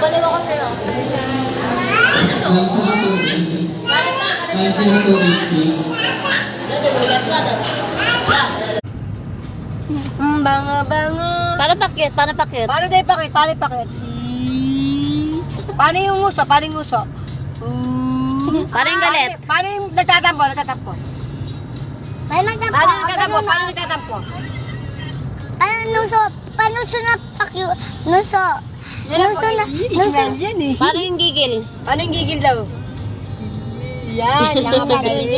Babaliw ako sa'yo. Kain siya ng tubig, please. Banga. Paano pakit? Paano pakit? Paano tayo pakit? Paano yung nguso? Paano yung nguso? Paano yung galit? Paano yung nagtatampo? May magtampo. Paano nagtatampo? Paano na pakyo? Nuso. Yan eh. Paano yung gigil? Paano yung gigil daw? Yan, Gigil.